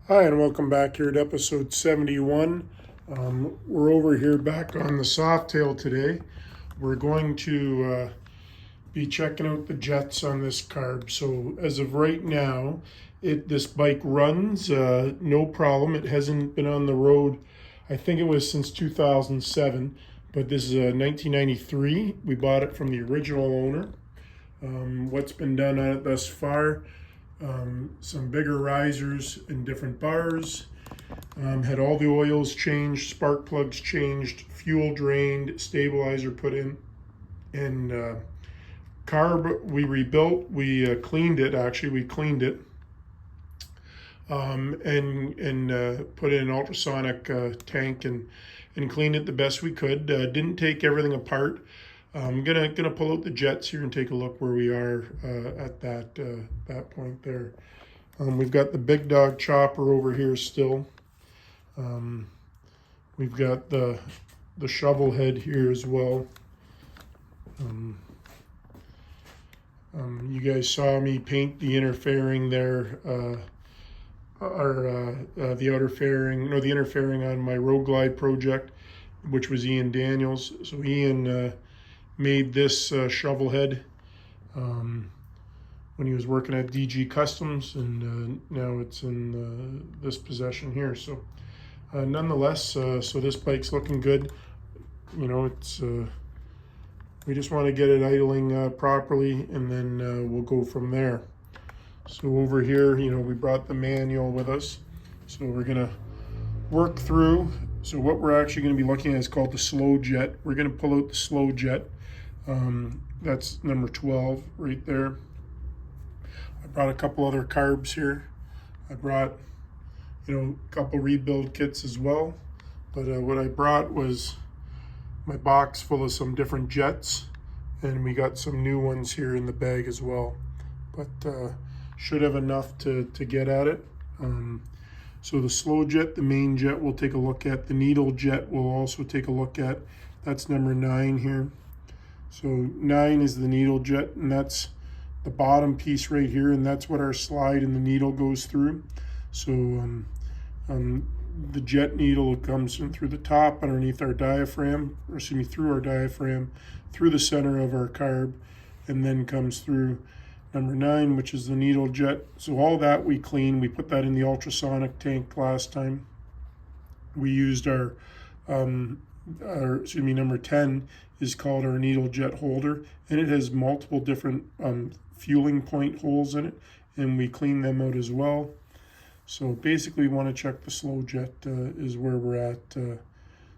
Hi, and welcome back here to episode 71. We're over here back on the softail today. We're going to be checking out the jets on this carb. So as of right now, this bike runs no problem. It hasn't been on the road, I think it was since 2007, but this is a 1993. We bought it from the original owner. What's been done on it thus far? Some bigger risers and different bars. Had all the oils changed, spark plugs changed, fuel drained, stabilizer put in, and carb we rebuilt. We cleaned it. Actually, we cleaned it and put in an ultrasonic tank and cleaned it the best we could. Didn't take everything apart. I'm gonna pull out the jets here and take a look where we are at that point there. We've got the big dog chopper over here still. We've got the shovel head here as well. You guys saw me paint the inner fairing there, the outer fairing, no, the inner fairing on my Road Glide project, which was Ian Daniels. So Ian made this shovel head when he was working at DG Customs, and now it's in this possession here. So nonetheless, so this bike's looking good. You know, it's we just want to get it idling properly, and then we'll go from there. So over here, you know, we brought the manual with us, so we're gonna work through. So what we're actually going to be looking at is called the slow jet. We're going to pull out the slow jet. That's number 12 right there. I brought a couple other carbs here. I brought, you know, a couple rebuild kits as well. But what I brought was my box full of some different jets, and we got some new ones here in the bag as well. But should have enough to get at it. So the slow jet, the main jet, we'll take a look at. The needle jet we'll also take a look at. That's number 9 here. So 9 is the needle jet, and that's the bottom piece right here, and that's what our slide and the needle goes through. So the jet needle comes in through the top, underneath our diaphragm, or excuse me, through our diaphragm, through the center of our carb, and then comes through number 9, which is the needle jet. So all that we clean. We put that in the ultrasonic tank last time. We used our excuse me, number 10 is called our needle jet holder, and it has multiple different fueling point holes in it, and we clean them out as well. So basically we want to check the slow jet is where we're at.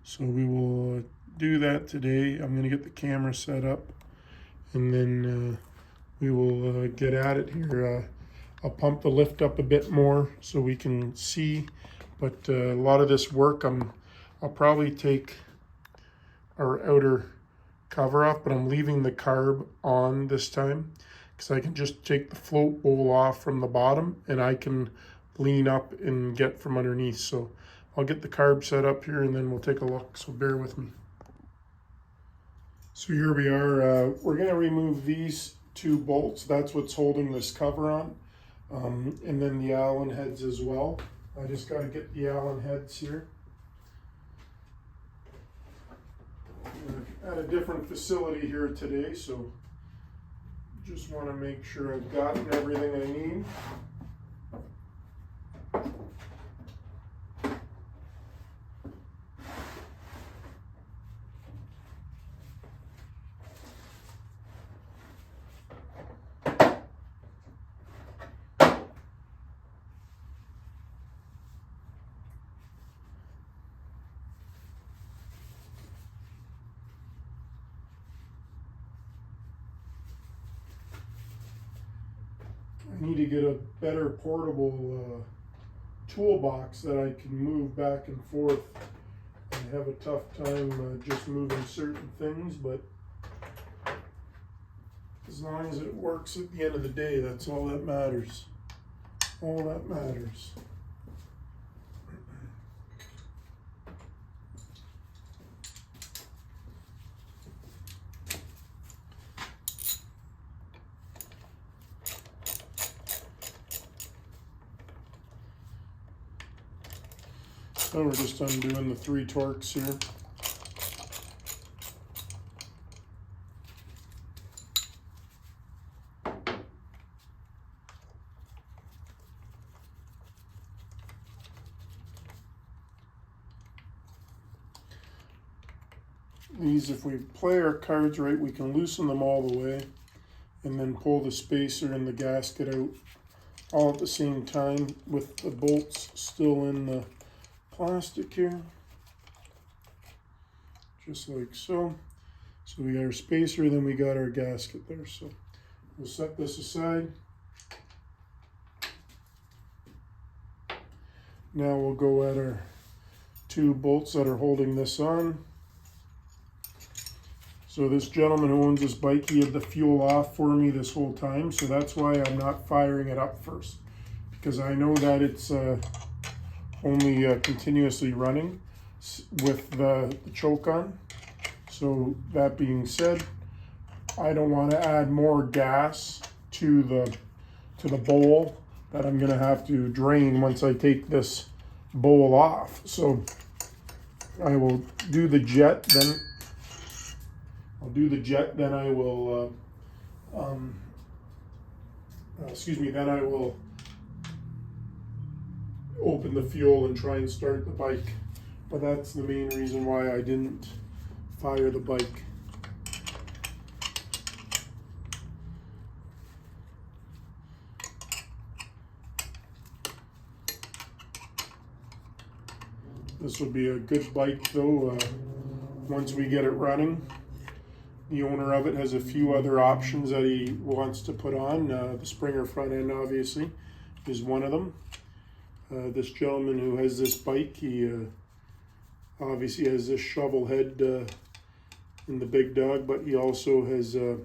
So we will do that today. I'm going to get the camera set up, and then we will get at it here. I'll pump the lift up a bit more so we can see, but a lot of this work I'll probably take our outer cover off, but I'm leaving the carb on this time because I can just take the float bowl off from the bottom and I can lean up and get from underneath. So I'll get the carb set up here and then we'll take a look, so bear with me. So here we are. We're going to remove these 2 bolts. That's what's holding this cover on, and then the Allen heads as well. I just got to get the Allen heads here. At a different facility here today, so just want to make sure I've gotten everything I need. I need to get a better portable toolbox that I can move back and forth. I have a tough time just moving certain things, but as long as it works at the end of the day, that's all that matters. All that matters. So we're just undoing the 3 torques here. These, if we play our cards right, we can loosen them all the way and then pull the spacer and the gasket out all at the same time with the bolts still in the plastic here. Just like so. So we got our spacer, then we got our gasket there. So we'll set this aside. Now we'll go at our 2 bolts that are holding this on. So this gentleman who owns this bike, he had the fuel off for me this whole time, so that's why I'm not firing it up first, because I know that it's only continuously running with the choke on. So that being said, I don't want to add more gas to the bowl that I'm going to have to drain once I take this bowl off. So I will do the jet, then I'll do the jet, then I will, then I will open the fuel and try and start the bike. But that's the main reason why I didn't fire the bike. This will be a good bike though, once we get it running. The owner of it has a few other options that he wants to put on. The Springer front end, obviously, is one of them. This gentleman who has this bike, he obviously has this shovel head in the big dog, but he also has a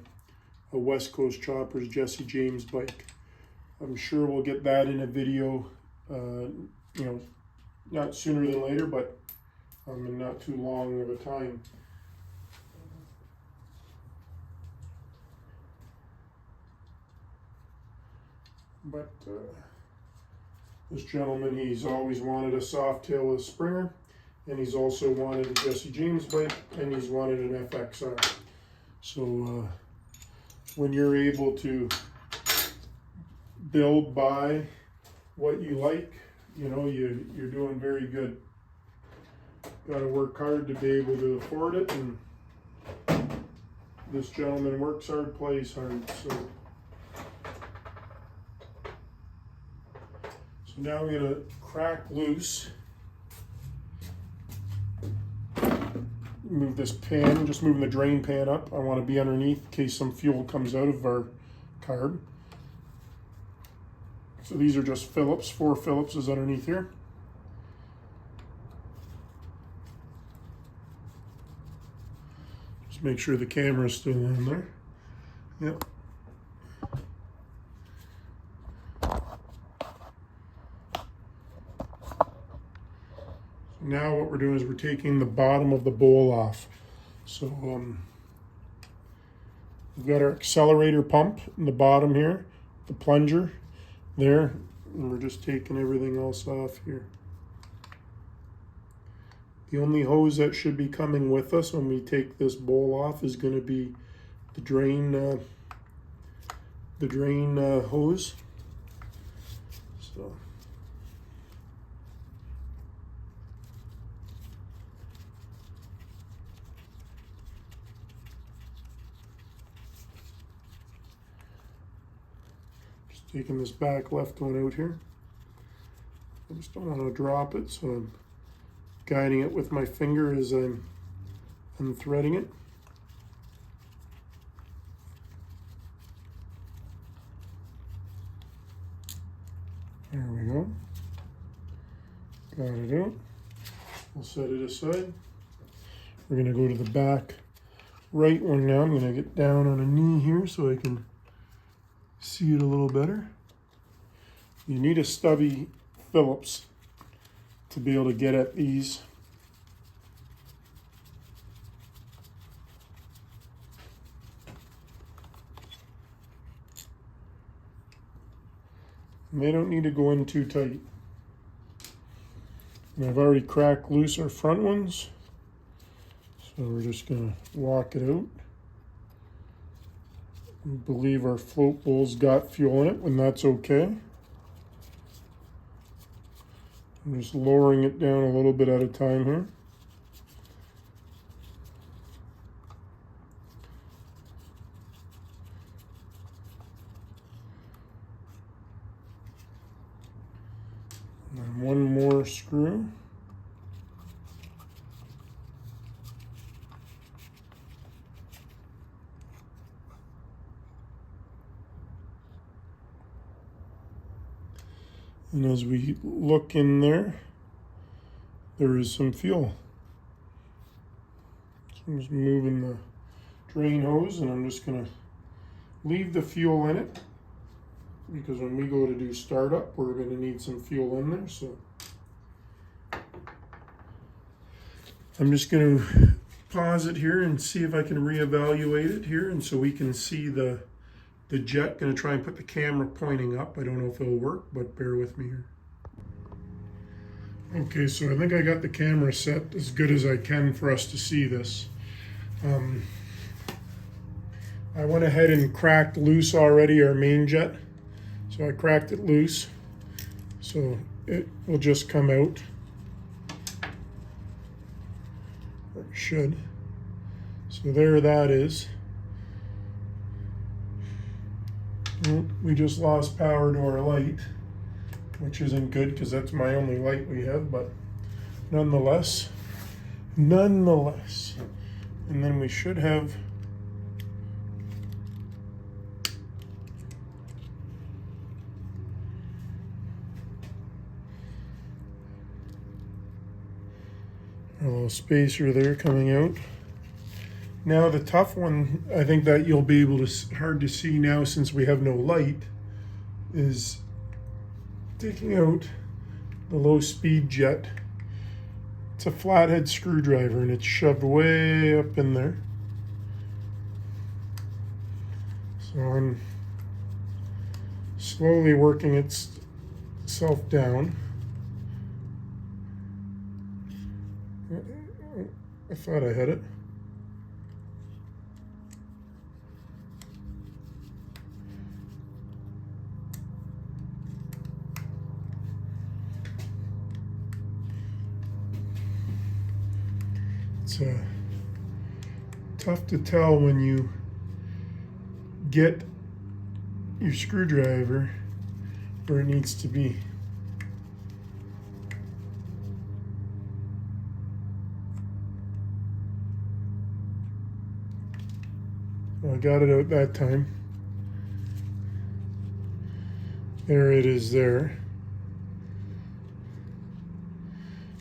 West Coast Choppers Jesse James bike. I'm sure we'll get that in a video, not sooner than later, but in not too long of a time. But this gentleman, he's always wanted a softail with Springer, and he's also wanted a Jesse James bike, and he's wanted an FXR. So when you're able to build by what you like, you're doing very good. Got to work hard to be able to afford it, and this gentleman works hard, plays hard. So now I'm going to crack loose, move this pan, just moving the drain pan up. I want to be underneath in case some fuel comes out of our carb. So these are just Phillips, 4 Phillips is underneath here. Just make sure the camera's still on there. Yep. Now what we're doing is we're taking the bottom of the bowl off. So we've got our accelerator pump in the bottom here, the plunger there, and we're just taking everything else off here. The only hose that should be coming with us when we take this bowl off is going to be the drain hose. So. Taking this back left one out here. I just don't want to drop it, so I'm guiding it with my finger as I'm unthreading it. There we go. Got it out. We'll set it aside. We're going to go to the back right one now. I'm going to get down on a knee here so I can see it a little better. You need a stubby Phillips to be able to get at these. And they don't need to go in too tight. And I've already cracked loose our front ones. So we're just gonna walk it out. We believe our float bowl's got fuel in it, and that's okay. I'm just lowering it down a little bit at a time here. And one more screw. And as we look in there, there is some fuel. So I'm just moving the drain hose, and I'm just gonna leave the fuel in it, because when we go to do startup, we're gonna need some fuel in there. So I'm just gonna pause it here and see if I can reevaluate it here, and so we can see the jet. Gonna try and put the camera pointing up. I don't know if it'll work, but bear with me here. Okay, so I think I got the camera set as good as I can for us to see this. I went ahead and cracked loose already our main jet. So I cracked it loose, so it will just come out. Or it should. So there that is. We just lost power to our light, which isn't good because that's my only light we have, but nonetheless. And then we should have a little spacer there coming out. Now the tough one, I think that you'll be able to, hard to see now since we have no light, is taking out the low speed jet. It's a flathead screwdriver and it's shoved way up in there. So I'm slowly working itself down. I thought I had it. It's tough to tell when you get your screwdriver where it needs to be. Well, I got it out that time. There it is there.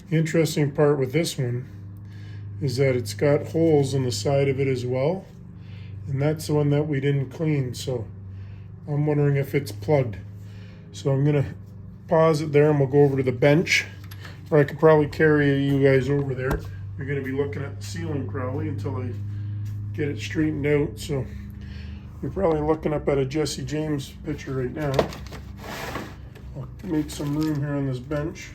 The interesting part with this one is that it's got holes in the side of it as well. And that's the one that we didn't clean. So I'm wondering if it's plugged. So I'm gonna pause it there and we'll go over to the bench. Or I could probably carry you guys over there. You're gonna be looking at the ceiling probably until I get it straightened out. So you're probably looking up at a Jesse James picture right now. I'll make some room here on this bench.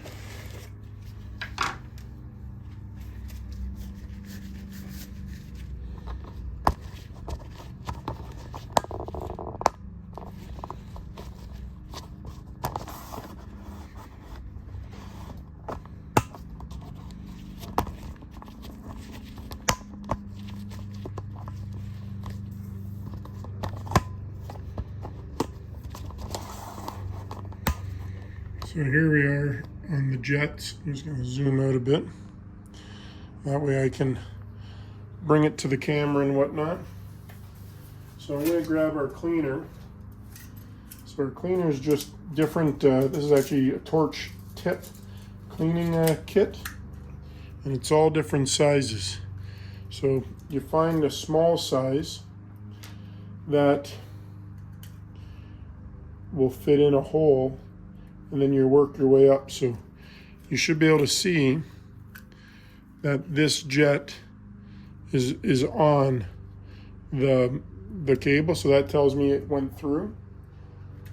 So here we are on the jets. I'm just going to zoom out a bit. That way I can bring it to the camera and whatnot. So I'm going to grab our cleaner. So our cleaner is just different. This is actually a torch tip cleaning kit. And it's all different sizes. So you find a small size that will fit in a hole, and then you work your way up. So you should be able to see that this jet is on the cable, so that tells me it went through.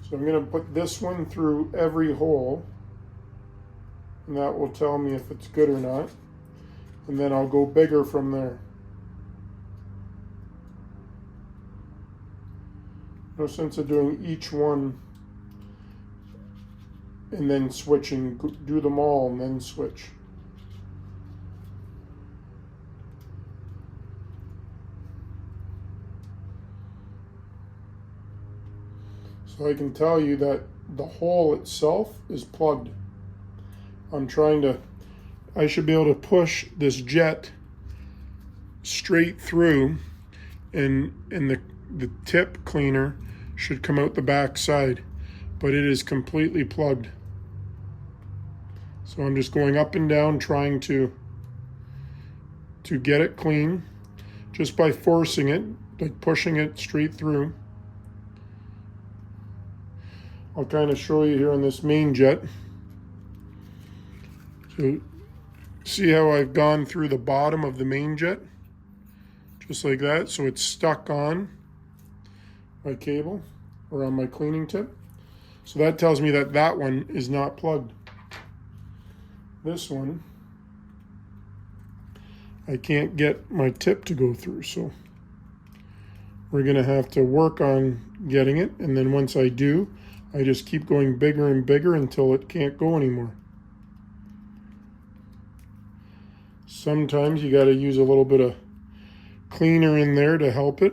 So I'm going to put this one through every hole, and that will tell me if it's good or not. And then I'll go bigger from there. No sense of doing each one and then switching. Do them all and then switch. So I can tell you that the hole itself is plugged. I should be able to push this jet straight through, and the tip cleaner should come out the back side, but it is completely plugged. So I'm just going up and down trying to get it clean just by forcing it, like pushing it straight through. I'll kind of show you here on this main jet. So see how I've gone through the bottom of the main jet? Just like that, so it's stuck on my cable or on my cleaning tip. So that tells me that that one is not plugged. This one, I can't get my tip to go through, so we're gonna have to work on getting it, and then once I do, I just keep going bigger and bigger until it can't go anymore. Sometimes you got to use a little bit of cleaner in there to help it.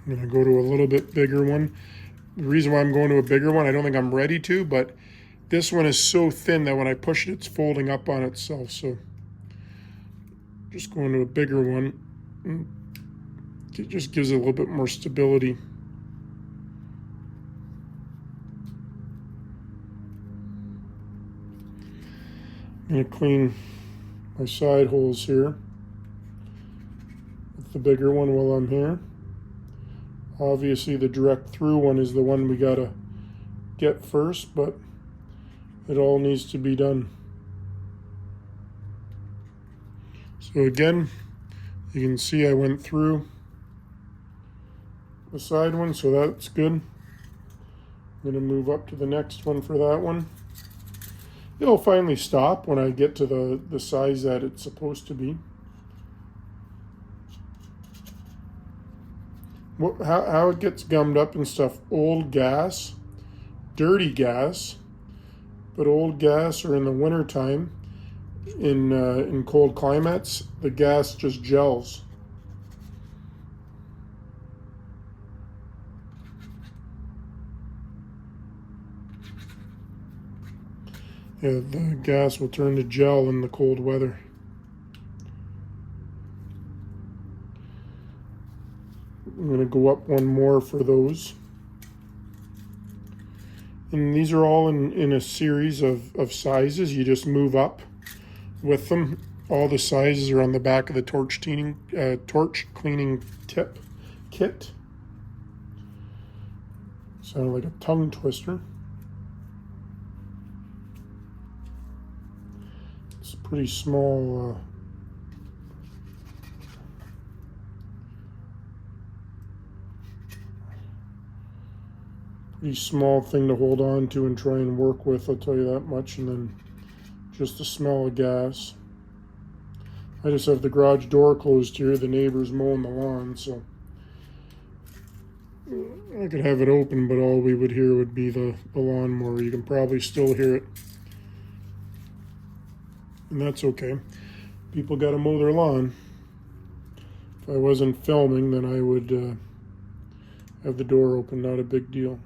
I'm going to go to a little bit bigger one. The reason why I'm going to a bigger one, I don't think I'm ready to, but this one is so thin that when I push it, it's folding up on itself. So just going to a bigger one. It just gives it a little bit more stability. I'm going to clean my side holes here with the bigger one while I'm here. Obviously the direct through one is the one we got to get first, but it all needs to be done. So again, you can see I went through the side one, so that's good. I'm going to move up to the next one for that one. It'll finally stop when I get to the size that it's supposed to be. How it gets gummed up and stuff, old gas, dirty gas, but old gas, or in the winter time, in cold climates, the gas just gels. Yeah, the gas will turn to gel in the cold weather. I'm going to go up one more for those. And these are all in a series of sizes. You just move up with them. All the sizes are on the back of the torch cleaning tip kit. Sounded like a tongue twister. It's a pretty small pretty small thing to hold on to and try and work with, I'll tell you that much. And then just the smell of gas. I just have the garage door closed here. The neighbor's mowing the lawn, so I could have it open, but all we would hear would be the lawnmower. You can probably still hear it, and that's okay. People got to mow their lawn. If I wasn't filming, then I would have the door open. Not a big deal.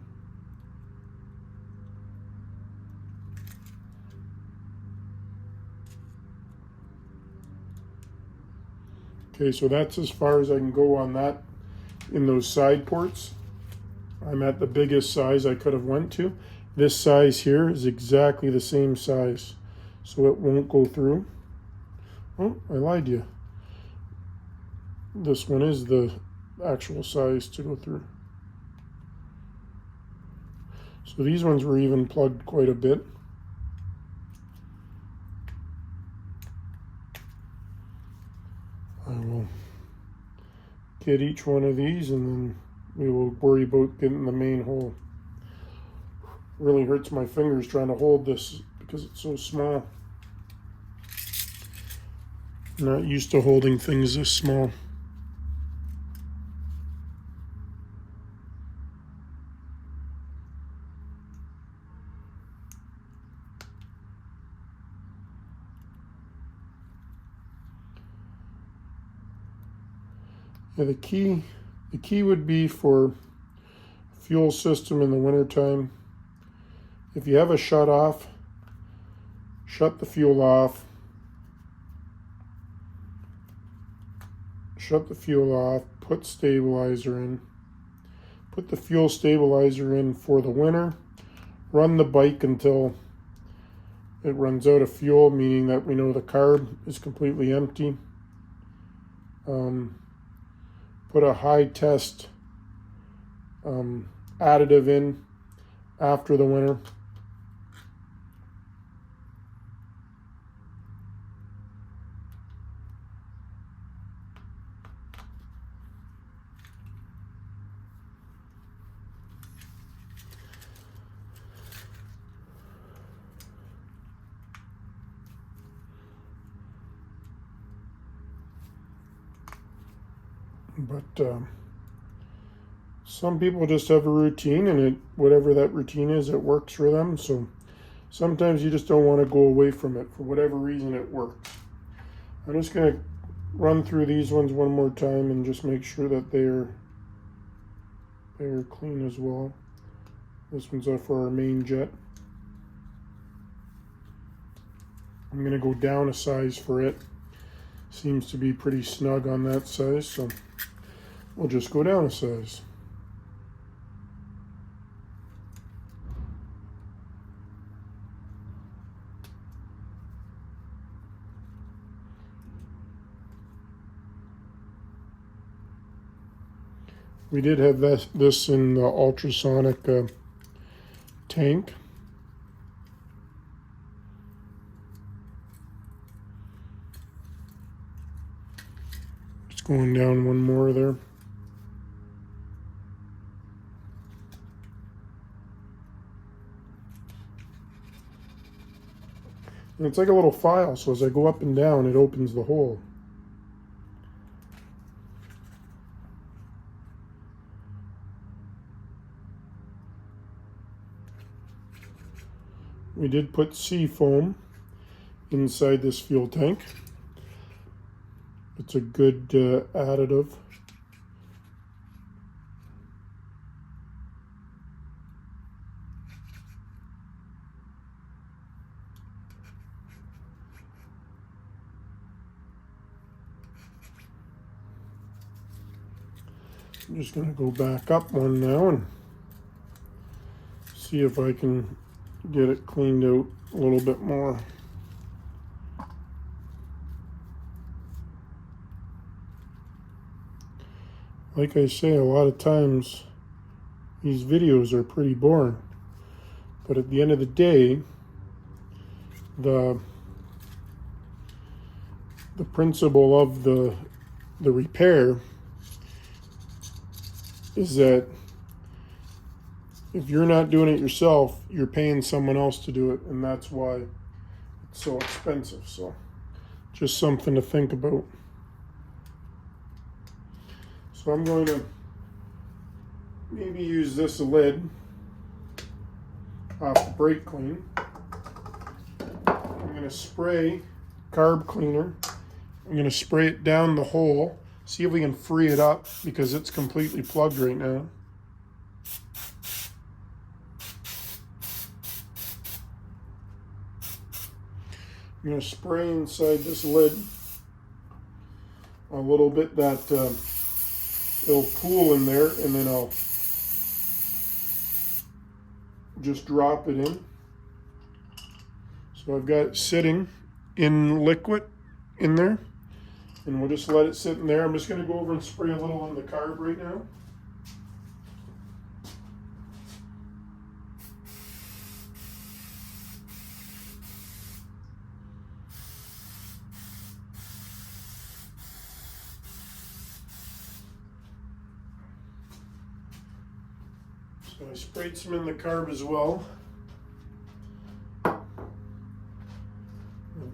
Okay, so that's as far as I can go on that in those side ports. I'm at the biggest size I could have went to. This size here is exactly the same size, so it won't go through. Oh, I lied to you. This one is the actual size to go through. So these ones were even plugged quite a bit. get each one of these, and then we will worry about getting the main hole. Really hurts my fingers trying to hold this because it's so small. I'm not used to holding things this small. Yeah, the key would be for fuel system in the wintertime. If you have a shut off, shut the fuel off. Shut the fuel off, put stabilizer in. Put the fuel stabilizer in for the winter. Run the bike until it runs out of fuel, meaning that we know the carb is completely empty. Put a high test additive in after the winter. But some people just have a routine, and whatever that routine is, it works for them. So sometimes you just don't want to go away from it for whatever reason. It works. I'm just going to run through these ones one more time and just make sure that they're clean as well. This one's for our main jet. I'm going to go down a size for it. Seems to be pretty snug on that size, so we'll just go down a size. We did have this in the ultrasonic tank. Just going down one more there. And it's like a little file, so as I go up and down, it opens the hole. We did put sea foam inside this fuel tank. It's a good additive. I'm just going to go back up one now and see if I can get it cleaned out a little bit more. Like I say, a lot of times these videos are pretty boring, but at the end of the day, the principle of the repair is that if you're not doing it yourself, you're paying someone else to do it, and that's why it's so expensive. So just something to think about. So I'm going to maybe use this lid off the brake clean. I'm going to spray carb cleaner. I'm going to spray it down the hole, see if we can free it up because it's completely plugged right now. I'm going to spray inside this lid a little bit that it'll pool in there, and then I'll just drop it in. So I've got it sitting in liquid in there, and we'll just let it sit in there. I'm just going to go over and spray a little on the carb right now. So I sprayed some in the carb as well. I've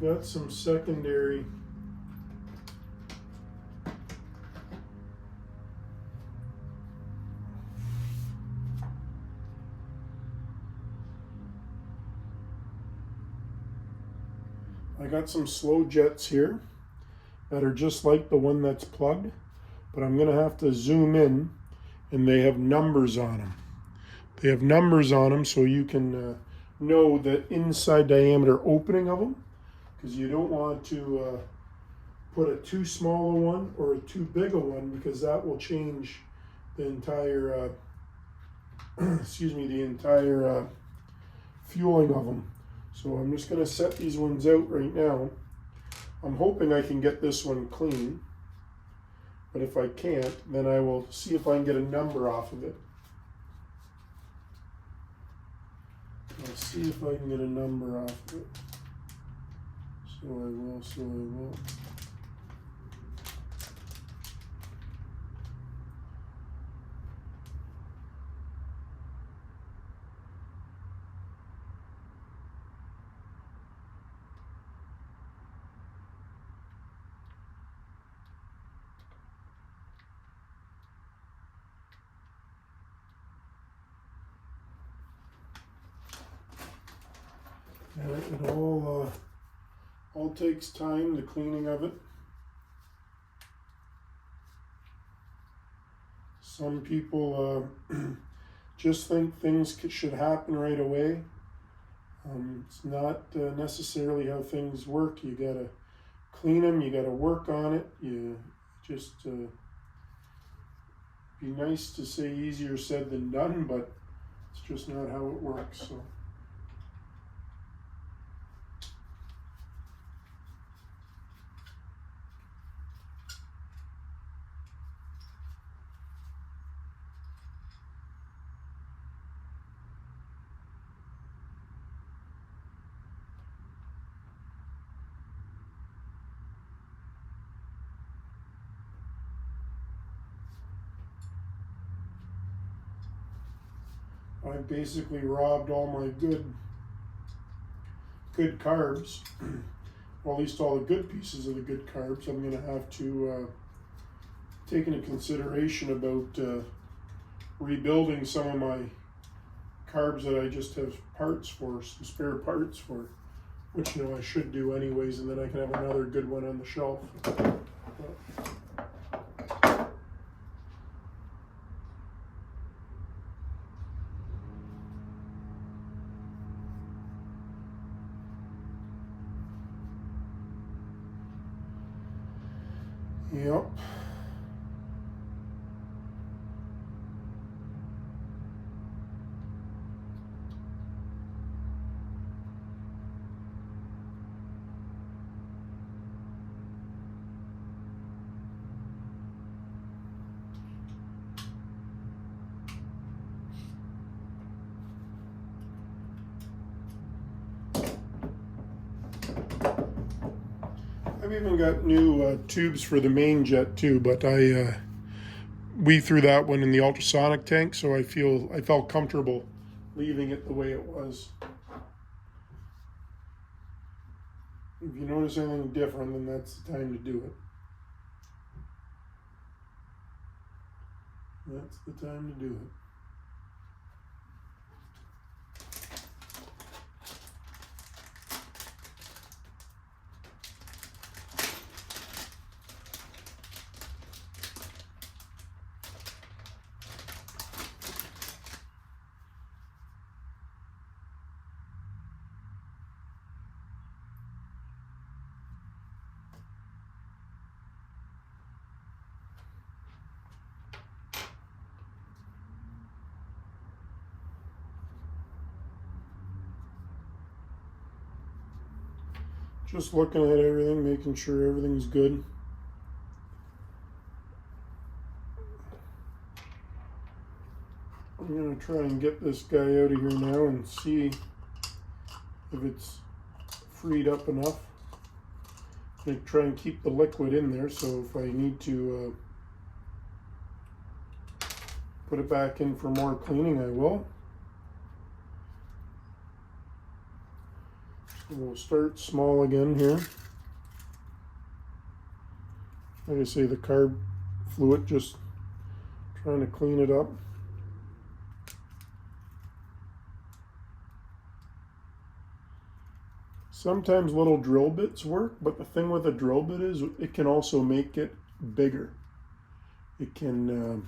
got some secondary slow jets here that are just like the one that's plugged, but I'm going to have to zoom in, and they have numbers on them. They have numbers on them so you can know the inside diameter opening of them, because you don't want to put a too small a one or a too big a one, because that will change the entire the entire fueling of them. So I'm just going to set these ones out right now. I'm hoping I can get this one clean, but if I can't, then I will see if I can get a number off of it. I'll see if I can get a number off of it. So I will. It all takes time, the cleaning of it. Some people just think things should happen right away. It's not necessarily how things work. You gotta clean them, you gotta work on it. You just be nice to say easier said than done, but it's just not how it works. So. I basically robbed all my good carbs, or at least all the good pieces of the good carbs. I'm going to have to take into consideration about rebuilding some of my carbs that I just have parts for, some spare parts for, which I should do anyways, and then I can have another good one on the shelf. Yep. I've even got new tubes for the main jet too, but we threw that one in the ultrasonic tank, so I felt comfortable leaving it the way it was. If you notice anything different, then that's the time to do it. That's the time to do it. Just looking at everything, making sure everything's good. I'm going to try and get this guy out of here now and see if it's freed up enough. I'm going to try and keep the liquid in there, so if I need to put it back in for more cleaning, I will. So we'll start small again here. Like I say, the carb fluid, just trying to clean it up. Sometimes little drill bits work, but the thing with a drill bit is it can also make it bigger. It can,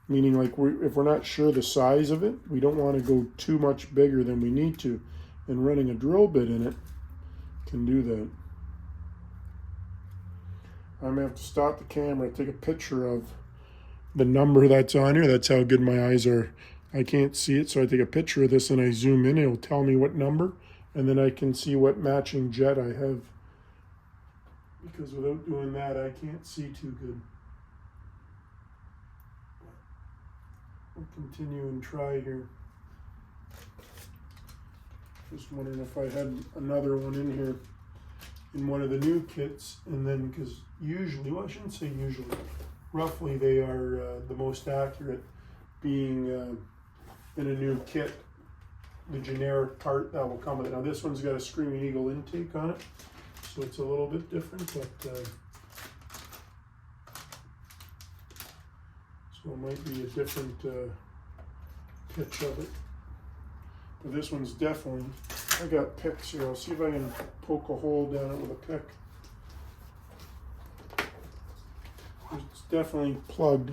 meaning like if we're not sure the size of it, we don't want to go too much bigger than we need to. And running a drill bit in it can do that. I'm gonna have to stop the camera, take a picture of the number that's on here. That's how good my eyes are. I can't see it, so I take a picture of this and I zoom in. It'll tell me what number, and then I can see what matching jet I have. Because without doing that, I can't see too good. I'll continue and try here. Just wondering if I had another one in here in one of the new kits, and then because usually, well, I shouldn't say usually, roughly they are the most accurate, being in a new kit, the generic part that will come with it. Now this one's got a Screaming Eagle intake on it, so it's a little bit different, but so it might be a different pitch of it. But this one's definitely, I got picks here. I'll see if I can poke a hole down it with a pick. It's definitely plugged.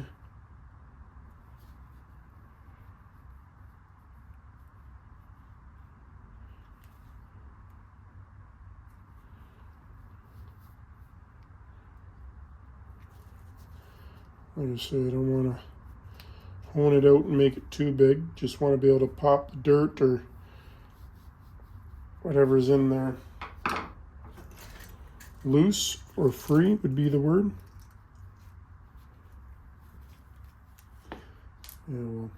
Like I say, I don't want to hone it out and make it too big. Just want to be able to pop the dirt or whatever's in there. Loose or free would be the word. Yeah, well.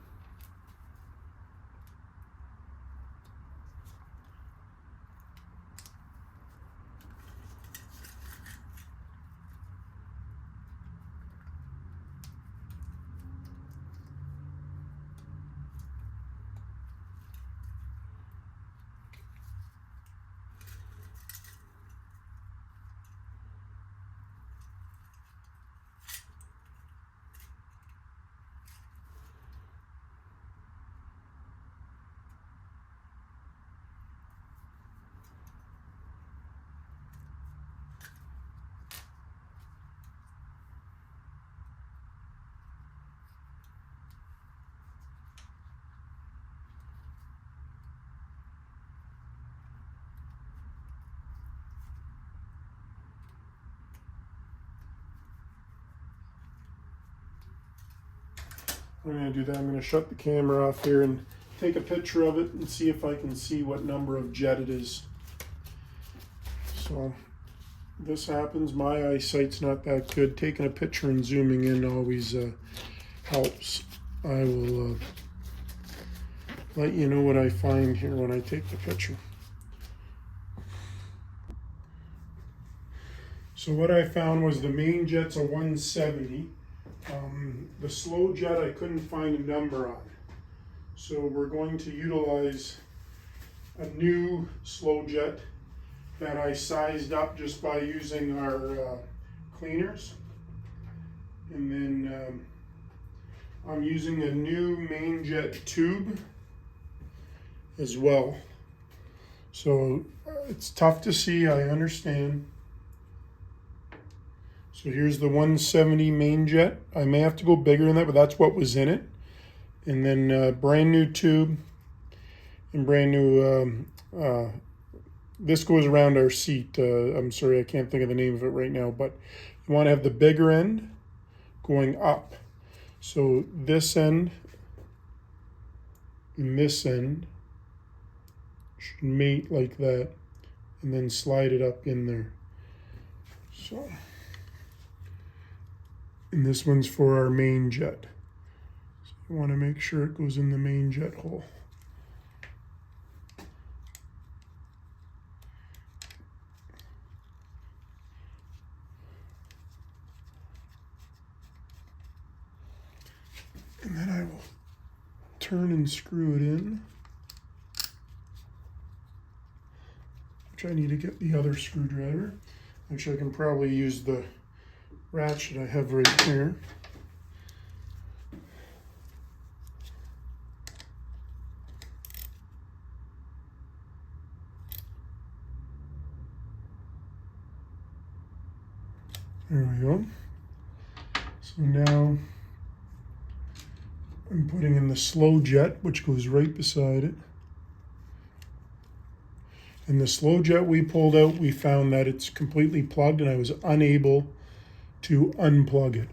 I'm going to do that. I'm going to shut the camera off here and take a picture of it and see if I can see what number of jet it is. So this happens. My eyesight's not that good. Taking a picture and zooming in always helps. I will let you know what I find here when I take the picture. So what I found was the main jet's a 170. The slow jet I couldn't find a number on. So we're going to utilize a new slow jet that I sized up just by using our cleaners. And then I'm using a new main jet tube as well. So it's tough to see, I understand. So here's the 170 main jet. I may have to go bigger than that, but that's what was in it. And then brand new tube and brand new, this goes around our seat. I'm sorry, I can't think of the name of it right now, but you want to have the bigger end going up. So this end and this end should mate like that and then slide it up in there. So. And this one's for our main jet. So you want to make sure it goes in the main jet hole. And turn and screw it in. Which I need to get the other screwdriver. Actually, I can probably use the ratchet I have right here. There we go. So now I'm putting in the slow jet, which goes right beside it. And the slow jet we pulled out, we found that it's completely plugged and I was unable to unplug it.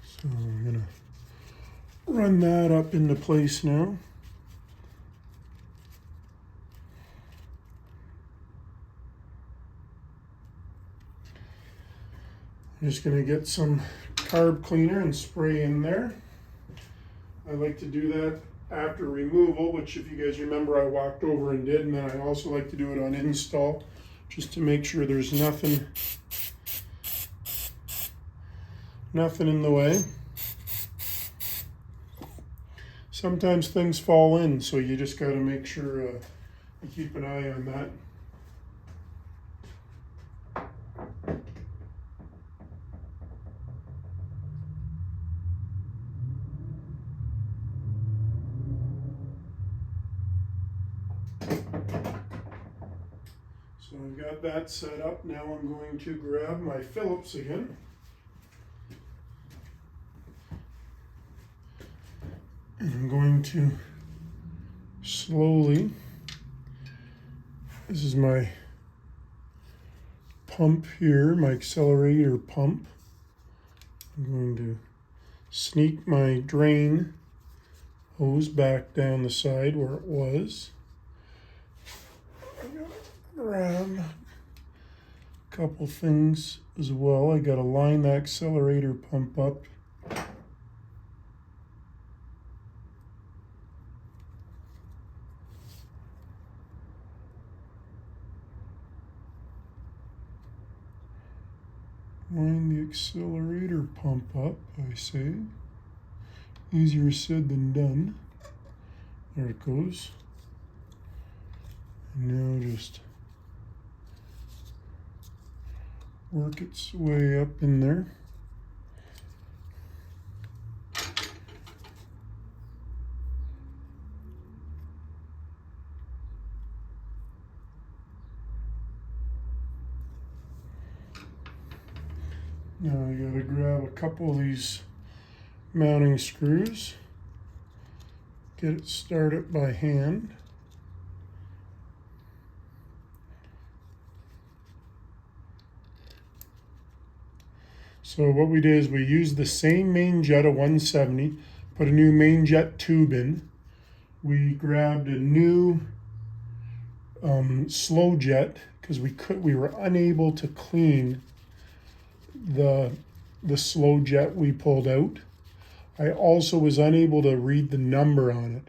So I'm gonna run that up into place now. I'm just gonna get some carb cleaner and spray in there. I like to do that after removal, which if you guys remember I walked over and did, and then I also like to do it on install, just to make sure there's nothing in the way. Sometimes things fall in, so you just got to make sure you keep an eye on that. So I've got that set up. Now I'm going to grab my Phillips again. And I'm going to slowly, this is my pump here, my accelerator pump. I'm going to sneak my drain hose back down the side where it was. Grab a couple things as well. I got to line the accelerator pump up. Line the accelerator pump up, I say. Easier said than done. There it goes. And now just work its way up in there. Now I gotta grab a couple of these mounting screws, get it started by hand. So what we did is we used the same main jet of 170, put a new main jet tube in. We grabbed a new slow jet because we were unable to clean the slow jet we pulled out. I also was unable to read the number on it.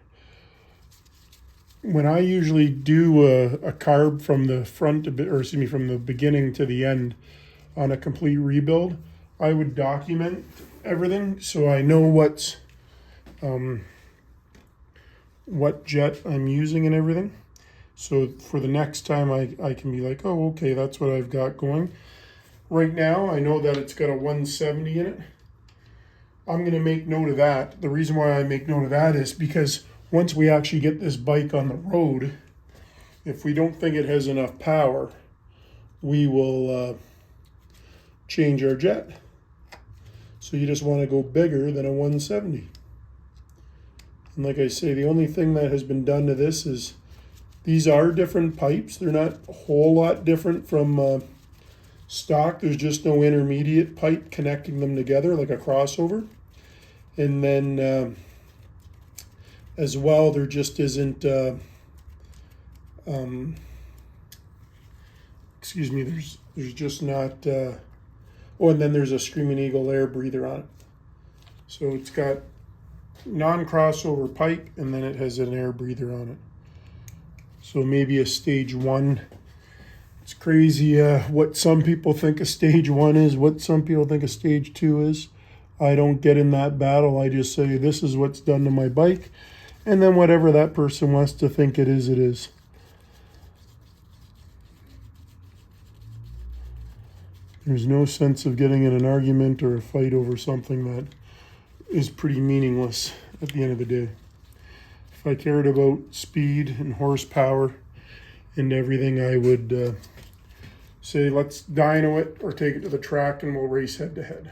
When I usually do a carb from the front, or excuse me, from the beginning to the end on a complete rebuild, I would document everything so I know what jet I'm using and everything. So for the next time I can be like, oh, okay, that's what I've got going. Right now, I know that it's got a 170 in it. I'm going to make note of that. The reason why I make note of that is because once we actually get this bike on the road, if we don't think it has enough power, we will change our jet. So you just want to go bigger than a 170. And like I say, the only thing that has been done to this is these are different pipes. They're not a whole lot different from stock. There's just no intermediate pipe connecting them together like a crossover. And then as well, there just isn't excuse me, there's just not oh, and then there's a Screaming Eagle air breather on it. So it's got non-crossover pipe and then it has an air breather on it. So maybe a stage 1 It's crazy what some people think a stage 1 is, what some people think a stage 2 is. I don't get in that battle. I just say this is what's done to my bike, and then whatever that person wants to think it is, it is. There's no sense of getting in an argument or a fight over something that is pretty meaningless at the end of the day. If I cared about speed and horsepower and everything, I would say let's dyno it or take it to the track and we'll race head to head.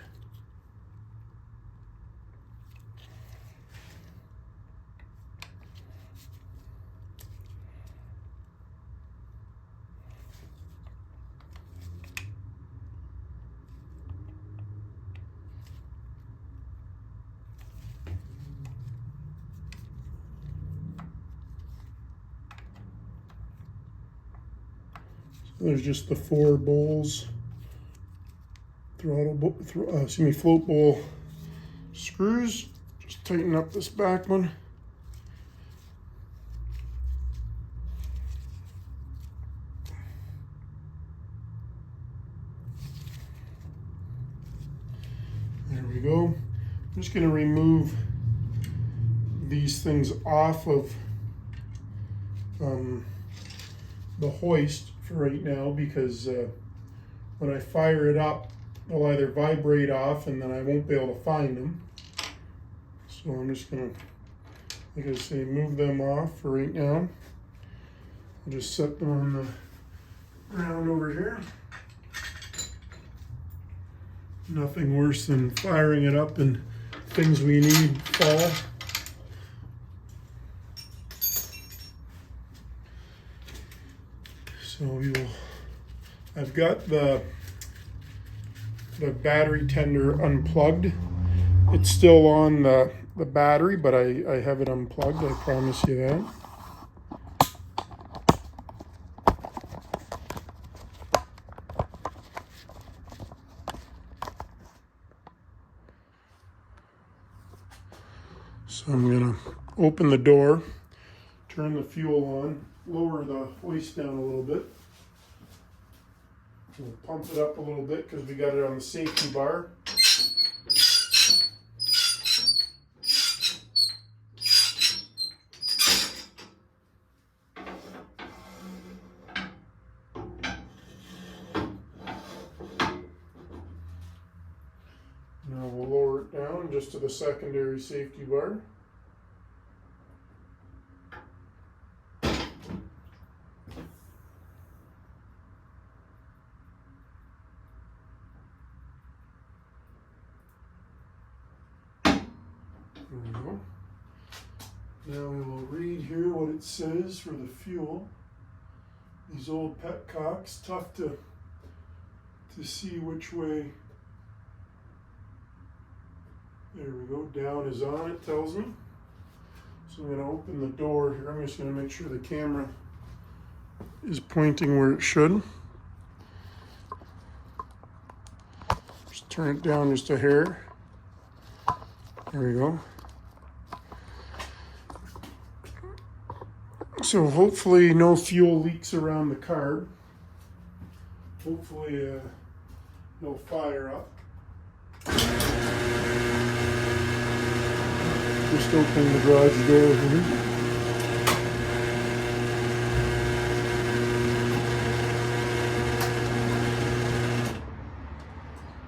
There's just the 4 bowls, float bowl screws. Just tighten up this back one. There we go. I'm just going to remove these things off of the hoist for right now, because when I fire it up, they'll either vibrate off and then I won't be able to find them. So I'm just gonna, like I say, move them off for right now. I'll just set them on the ground over here. Nothing worse than firing it up and things we need fall. So I've got the battery tender unplugged. It's still on the battery, but I have it unplugged, I promise you that. So I'm gonna open the door, turn the fuel on, lower the hoist down a little bit. We'll pump it up a little bit because we got it on the safety bar. Now we'll lower it down just to the secondary safety bar. There we go. Now we will read here what it says for the fuel. These old petcocks, tough to see which way. There we go, down is on, it tells me. So I'm going to open the door here. I'm just going to make sure the camera is pointing where it should. Just turn it down just a hair. There we go. So hopefully no fuel leaks around the carb. Hopefully it'll fire up. Just opening the garage door here.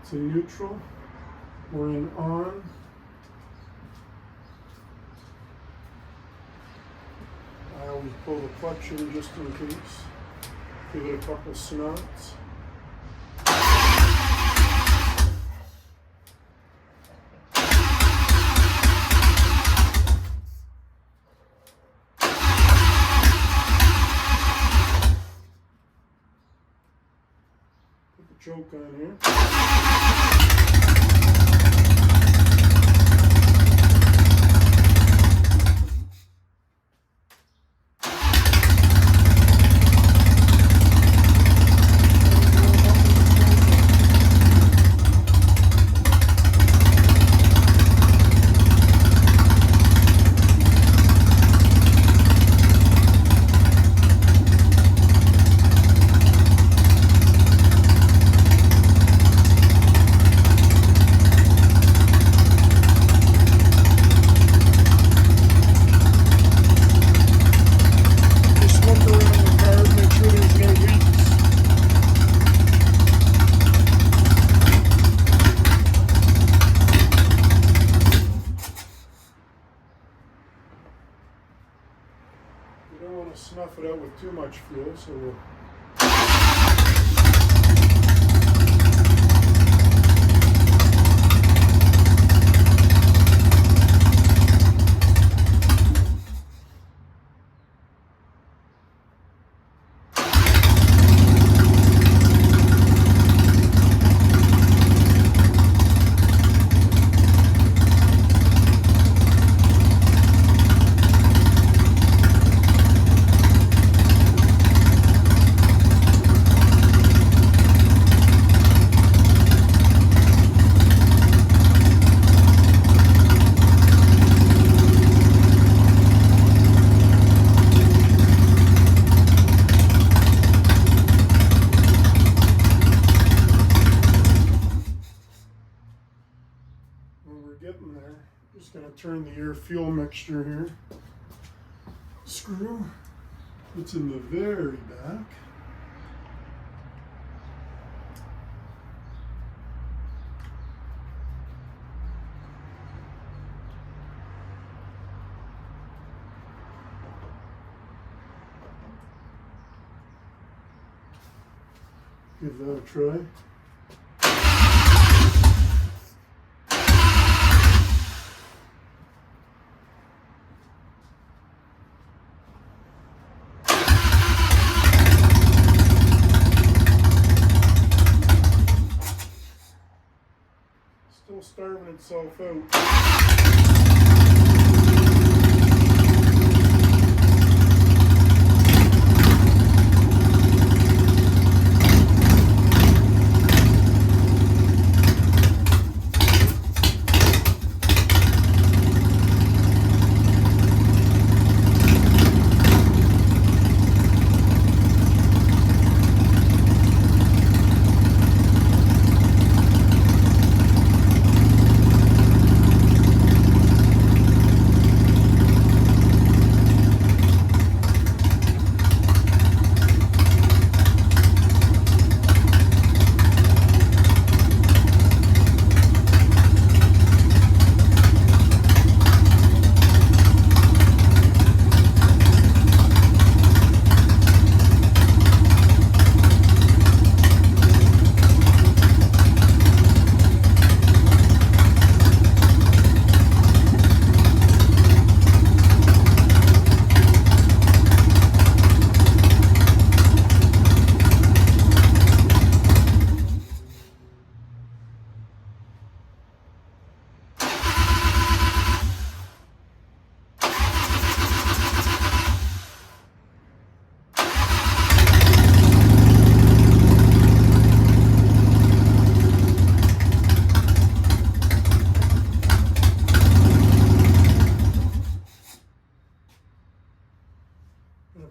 It's in neutral. We're in on. I always pull the clutch in just in case. Give it a couple snots. Put the choke on here. much fuel, so we'll getting there. Just going to turn the air fuel mixture here. Screw. It's in the very back. Give that a try. Still starving itself out.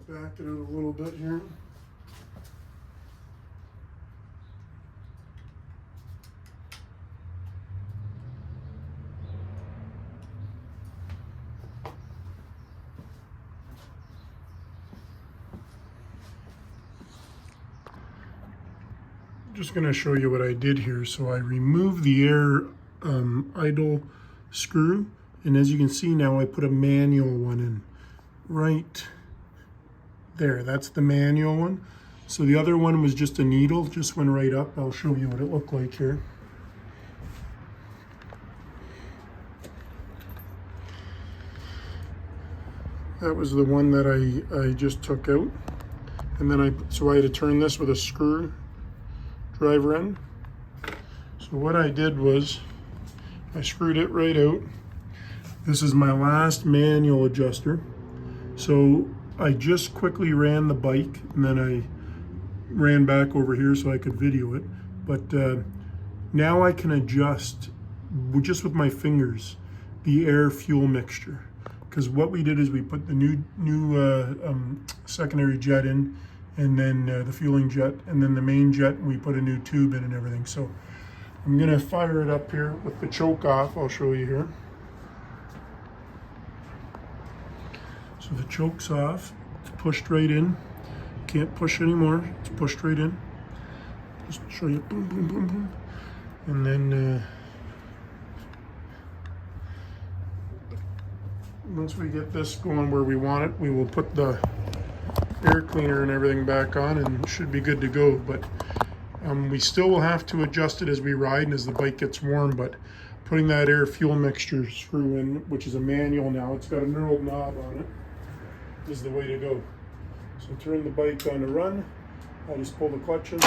Back it out a little bit here. Just going to show you what I did here. So I removed the air idle screw, and as you can see now I put a manual one in right there. That's the manual one. So the other one was just a needle, just went right up. I'll show you what it looked like here. That was the one that I just took out. And then so I had to turn this with a screw driver in. So what I did was I screwed it right out. This is my last manual adjuster. So I just quickly ran the bike, and then I ran back over here so I could video it. But now I can adjust just with my fingers the air fuel mixture. Because what we did is we put the new secondary jet in, and then the fueling jet, and then the main jet, and we put a new tube in and everything. So I'm gonna fire it up here with the choke off. I'll show you here. So the choke's off, it's pushed right in. Can't push anymore, it's pushed right in. Just show you, boom, boom, boom, boom. And then once we get this going where we want it, we will put the air cleaner and everything back on, and it should be good to go. But we still will have to adjust it as we ride and as the bike gets warm, but putting that air fuel mixture screw in, which is a manual now, it's got a knurled knob on it, is the way to go. So turn the bike on to run. I just pull the clutch in.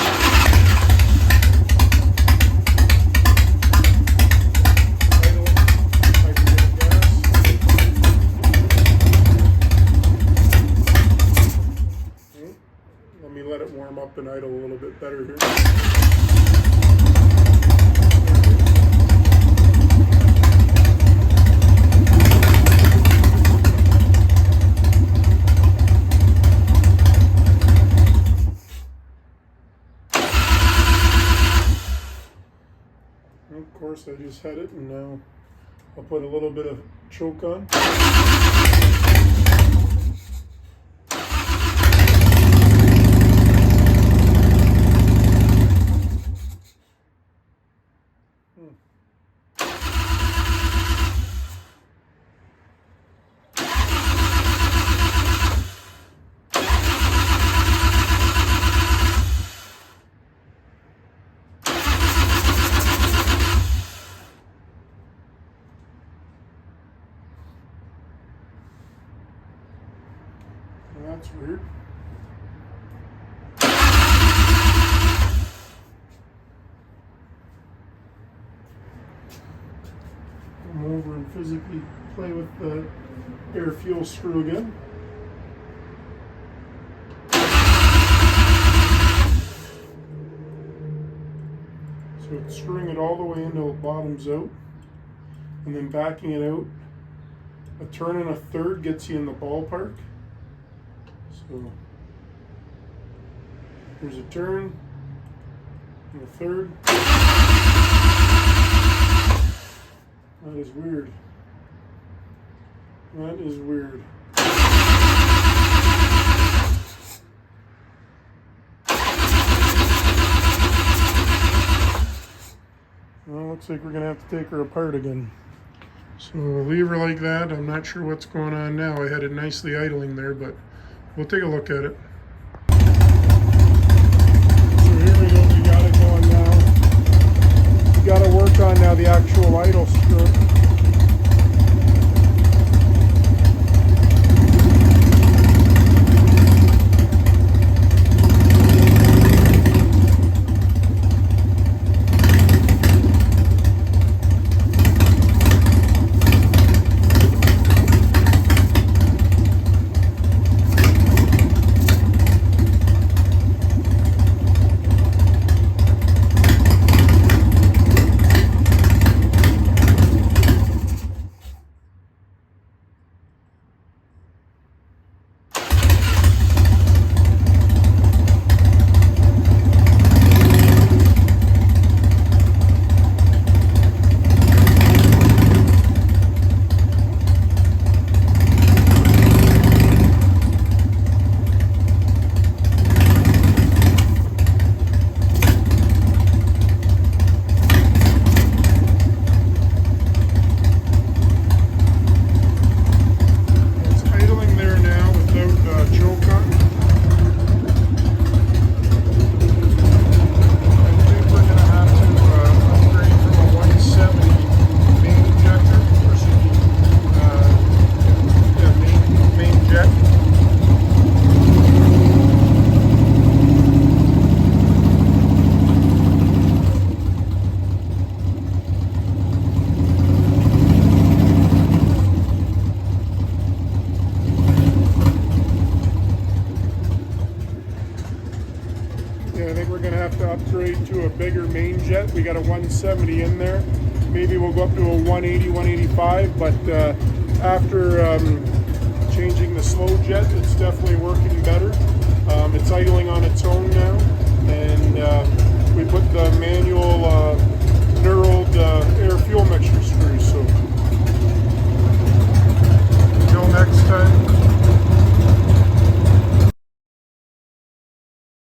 Let it warm up and idle a little bit better here. And of course, I just had it, and now I'll put a little bit of choke on. That's weird. Come over and physically play with the air fuel screw again. So it's screwing it all the way until it bottoms out, and then backing it out. A turn and a third gets you in the ballpark. So here's a turn and a third. That is weird. That is weird. Well, looks like we're gonna have to take her apart again. So we'll leave her like that. I'm not sure what's going on now. I had it nicely idling there, but we'll take a look at it. So here we go, we got it going now. We got to work on now the actual idle screw. Upgrade to a bigger main jet. We got a 170 in there. Maybe we'll go up to a 180, 185, but after changing the slow jet, it's definitely working better. It's idling on its own now, and we put the